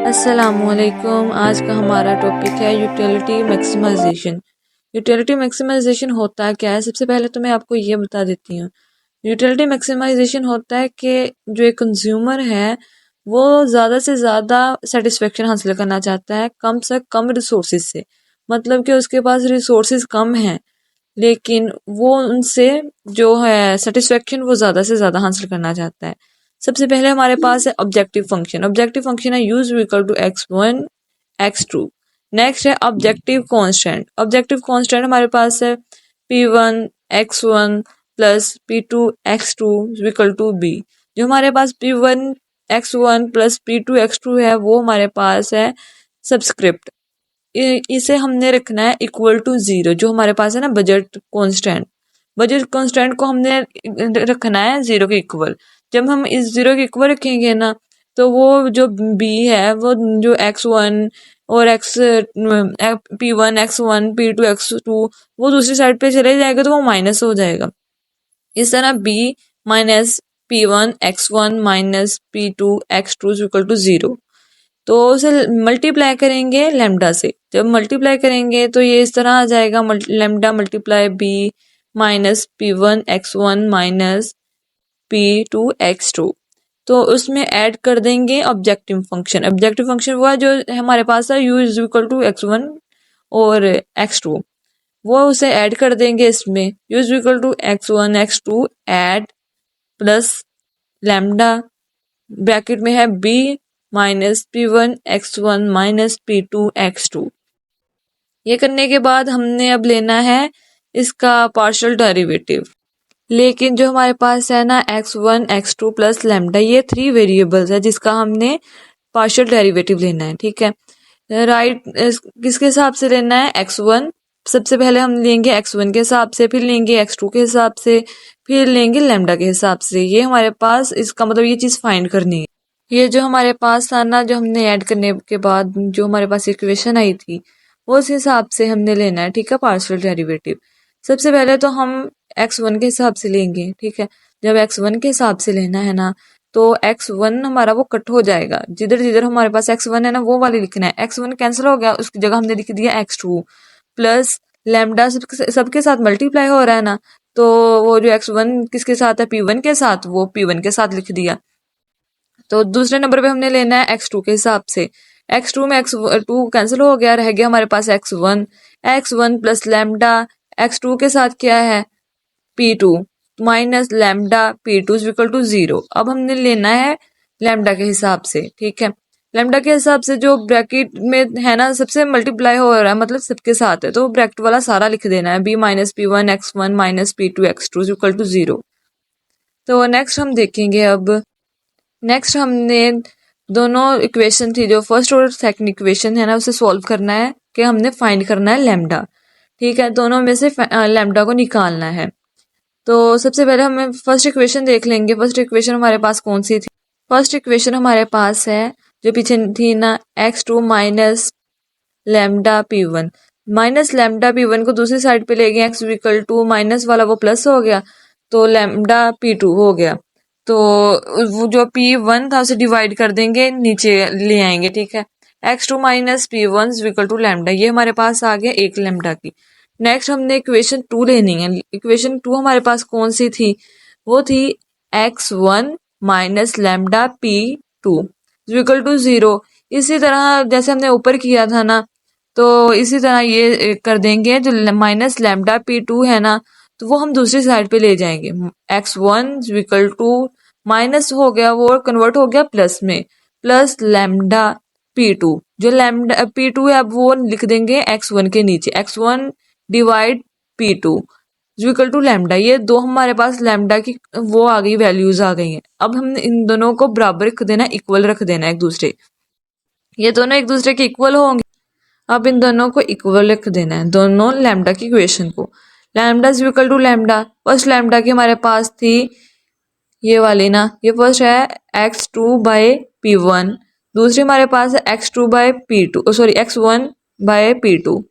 अस्सलामुअलैकुम। आज का हमारा टॉपिक है यूटिलिटी मैक्सिमाइजेशन। यूटिलिटी मैक्सिमाइजेशन होता क्या है? सबसे पहले तो मैं आपको ये बता देती हूँ। यूटिलिटी मैक्सिमाइजेशन होता है कि जो एक कंज्यूमर है वो ज़्यादा से ज़्यादा सेटिस्फेक्शन हासिल करना चाहता है कम से कम रिसोर्सेज से। मतलब कि उसके पास रिसोर्सेज कम हैं लेकिन वो उनसे जो है सेटिस्फेक्शन वो ज़्यादा से ज़्यादा हासिल करना चाहता है। सबसे पहले हमारे पास है ऑब्जेक्टिव फंक्शन। ऑब्जेक्टिव फंक्शन है u is equal to x1 x2। Next है ऑब्जेक्टिव कांस्टेंट। ऑब्जेक्टिव कांस्टेंट हमारे पास है p1 x1 plus p2 x2 equal to b। जो हमारे पास p1 x1 plus p2 x2 है वो हमारे पास है सबस्क्रिप्ट। इसे हमने रखना है इक्वल टू जीरो। जो हमारे पास है ना बजट कांस्टेंट, बजट कांस्टेंट को हमने रखना है जीरो के इक्वल। जब हम इस जीरो के इक्वल रखेंगे ना तो वो जो बी है वो जो x1 और p1 x1 p2 x2 वो दूसरी साइड पे चले जाएगा तो वो माइनस हो जाएगा। इस तरह b minus p1 x1 minus p2 x2 equal to zero. तो उसे मल्टीप्लाई करेंगे लेमडा से। जब मल्टीप्लाई करेंगे तो ये इस तरह आ जाएगा lambda multiply b minus p1 x1 minus p2 x2। तो उसमें ऐड कर देंगे ऑब्जेक्टिव फंक्शन। ऑब्जेक्टिव फंक्शन वो है जो हमारे पास है u is equal to x1 और x2। वो उसे ऐड कर देंगे इसमें u is equal to x1 x2 add plus lambda bracket में है b minus p1 x1 minus p2 x2। ये करने के बाद हमने अब लेना है इसका पार्शियल डेरिवेटिव। लेकिन जो हमारे पास है ना x1 x2 प्लस लेमडा ये थ्री वेरिएबल्स है जिसका हमने पार्शियल डेरिवेटिव लेना है। ठीक है, राइट। किसके हिसाब से लेना है? x1 सबसे पहले हम लेंगे x1 के हिसाब से, फिर लेंगे x2 के हिसाब से, फिर लेंगे लेमडा के हिसाब से। ये हमारे पास इसका मतलब ये चीज़ फाइंड करनी है। ये जो हमारे पास था ना, जो हमने ऐड करने के बाद जो हमारे पास इक्वेशन आई थी वो उस हिसाब से हमने लेना है। ठीक है, पार्शियल डेरिवेटिव। सबसे पहले तो हम x1 के हिसाब से लेंगे। ठीक है, जब x1 के हिसाब से लेना है ना तो x1 हमारा वो कट हो जाएगा। जिधर जिधर हमारे पास x1 है ना वो वाली लिखना है। x1 कैंसिल हो गया, उसकी जगह हमने लिख दिया x2 प्लस लेमडा सबके साथ मल्टीप्लाई हो रहा है ना, तो वो जो x1 किसके साथ है? p1 के साथ, वो p1 के साथ लिख दिया। तो दूसरे नंबर पे हमने लेना है x2 के हिसाब से। x2 में x2 कैंसिल हो गया, रह गया हमारे पास x1। x1 plus lambda x2 के साथ क्या है? p2 minus lambda p2 equal to zero. अब हमने लेना है लेमडा के हिसाब से। ठीक है, लेमडा के हिसाब से जो ब्रैकेट में है ना सबसे मल्टीप्लाई हो रहा है मतलब सबके साथ है, तो ब्रैकेट वाला सारा लिख देना है b minus p1 x1 minus p2 x2 equal to zero. तो नेक्स्ट हम देखेंगे अब। नेक्स्ट हमने दोनों इक्वेशन थी जो फर्स्ट और सेकंड इक्वेशन है ना उसे सॉल्व करना है कि हमने फाइंड करना है लेमडा। ठीक है, दोनों में से लेमडा को निकालना है। तो सबसे पहले हमें फर्स्ट इक्वेशन देख लेंगे। फर्स्ट इक्वेशन हमारे पास कौन सी थी? फर्स्ट इक्वेशन हमारे पास है जो पीछे थी ना x2 minus lambda p1। Minus lambda p1 को दूसरी साइड पे ले गए, x इक्वल टू माइनस वाला वो प्लस हो गया तो लेमडा p2 हो गया। तो वो जो p1 था उसे डिवाइड कर देंगे, नीचे ले आएंगे। ठीक है, x2 minus p1 equal to lambda, ये हमारे पास आ गया एक लेमडा की। नेक्स्ट हमने इक्वेशन 2 लेनी है। इक्वेशन 2 हमारे पास कौन सी थी? वो थी x1 minus lambda p2 equal to zero. इसी तरह जैसे हमने ऊपर किया था ना, तो इसी तरह ये कर देंगे। जो माइनस लेमडा p2 है ना तो वो हम दूसरी साइड पे ले जाएंगे। x1 इक्वल टू माइनस हो गया, वो कन्वर्ट हो गया प्लस में, प्लस लेमडा p2। जो लेमडा p2 है अब वो लिख देंगे x1 के नीचे, x1 divide p2 equal to lambda. ये दो हमारे पास लेमडा की वो आ गई, वैल्यूज आ गई हैं। अब हमने इन दोनों को बराबर रख देना, इक्वल रख देना एक दूसरे। ये दोनों एक दूसरे के इक्वल होंगे। अब इन दोनों को इक्वल लिख देना है, दोनों लैम्डा की इक्वेशन को। Lambda is equal to lambda, first lambda की हमारे पास थी ये वाली ना, ये फर्स्ट है x2 बाय p1। दूसरी हमारे पास है x2 bye p2, sorry x1 bye p2।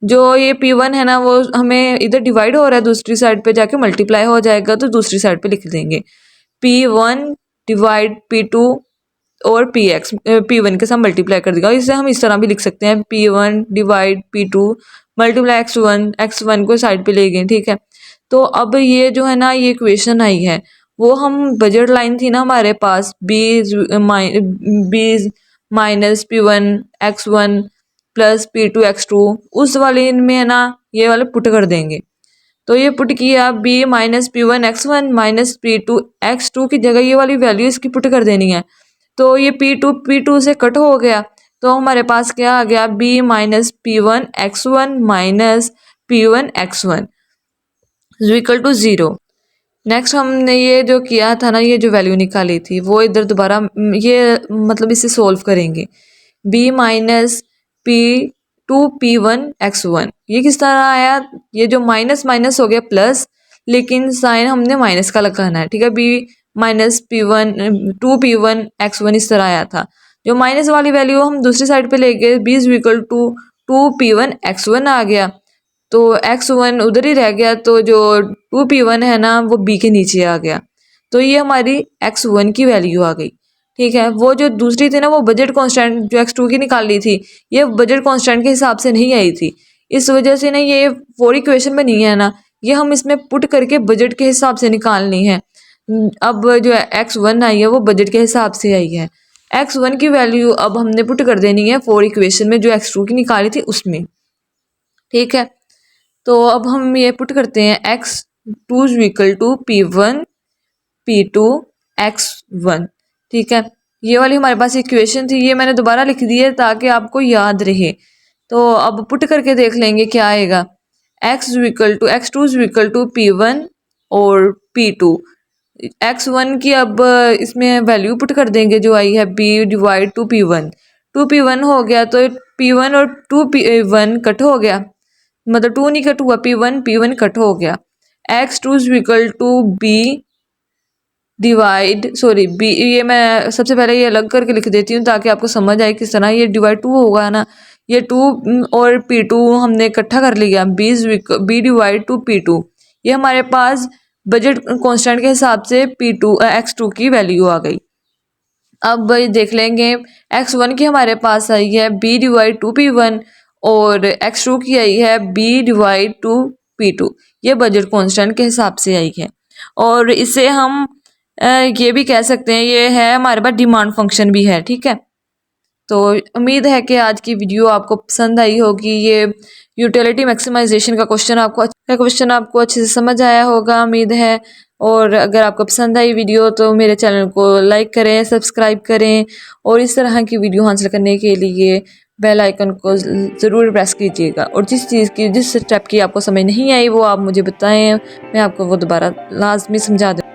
जो ये p1 है ना वो हमें इधर डिवाइड हो रहा है, दूसरी साइड पे जाके मल्टीप्लाई हो जाएगा तो दूसरी साइड पे लिख देंगे p1 डिवाइड p2 और पी एक्स P1 के साथ मल्टीप्लाई कर देगा। इसे हम इस तरह भी लिख सकते हैं P1 divide P2 multiply x1 को साइड पे ले गए, ठीक है। तो अब ये जो है ना ये इक्वेशन आई है, वो हम बजट लाइन थी ना हमारे पास b minus P1 x1 plus P2 x2, उस वाले इनमें है ना ये वाले पुट कर देंगे। तो ये पुट किया b minus P1 x1 minus P2 x2 की जगह ये वाली वैल्यू इसकी पुट कर देनी है। तो ये P2 से कट हो गया, तो हमारे पास क्या आ गया b minus P1 x1 minus P1 x1 equal to 0। Next हमने ये जो किया था ना, ये जो वैल्यू निकाली थी वो इधर दोबारा ये मतलब इसे सोल्व करेंगे। b minus P2 P1 x1 ये किस तरह आया, ये जो माइनस माइनस हो गया प्लस, लेकिन साइन हमने माइनस का लगाना है, ठीक है। b minus P2 P1 x1 इस तरह आया था। जो माइनस वाली वैल्यू हम दूसरी साइड पे ले गए, b equal to 2P1 x1 आ गया, तो x1 उधर ही रह गया, तो जो 2P1 है ना वो b के नीचे आ गया। तो ये हमारी x1 की वैल्यू आ गई, ठीक है। वो जो दूसरी थी ना वो बजट कांस्टेंट जो x2 की निकाली थी, ये बजट कांस्टेंट के हिसाब से नहीं आई थी, इस वजह से ना ये 4 इक्वेशन में नहीं है ना, ये हम इसमें पुट करके बजट के हिसाब से निकालनी है। अब जो x1 आई है वो बजट के हिसाब से आई है। x1 की वैल्यू अब हमने पुट कर देनी है 4 इक्वेशन में जो x2 की निकाली थी उसमें, ठीक है। तो अब हम ये पुट करते हैं x2 equal to P1 P2 x1, ठीक है। ये वाली हमारे पास इक्वेशन थी, ये मैंने दोबारा लिख दी है ताकि आपको याद रहे। तो अब पुट करके देख लेंगे क्या आएगा। x2 इक्वल टू P1 और P2 x1 की अब इसमें वैल्यू पुट कर देंगे जो आई है b divide two P1। 2P1 हो गया, तो P1 और 2P1 कट हो गया, मतलब 2 नहीं कट हुआ, P1 कट हो गया। x2 equal to b divide b, ये मैं सबसे पहले ये अलग करके लिख देती हूँ ताकि आपको समझ आए किस तरह। ये डिवाइड 2 होगा ना, ये 2 और P2 हमने इकट्ठा कर लिया, b डिवाइड टू P2। ये हमारे पास बजट कांस्टेंट के हिसाब से x2 की वैल्यू आ गई। अब देख लेंगे x1 की हमारे पास आई है b डिवाइड टू P1 और x2 की आई है b डिवाइड टू P2, ये बजट कांस्टेंट के हिसाब से आई है। और इसे हम ये भी कह सकते हैं ये है हमारे पास डिमांड फंक्शन भी है, ठीक है। तो उम्मीद है कि आज की वीडियो आपको पसंद आई होगी। ये यूटिलिटी मैक्सिमाइजेशन का क्वेश्चन आपको अच्छे से समझ आया होगा, उम्मीद है। और अगर आपको पसंद आई वीडियो तो मेरे चैनल को लाइक करें, सब्सक्राइब करें, और इस तरह की वीडियो हासिल करने के लिए बेल आइकन को ज़रूर प्रेस कीजिएगा। और जिस स्टेप की आपको समझ नहीं आई वो आप मुझे बताएं, मैं आपको वो दोबारा लाजमी समझा दूँ।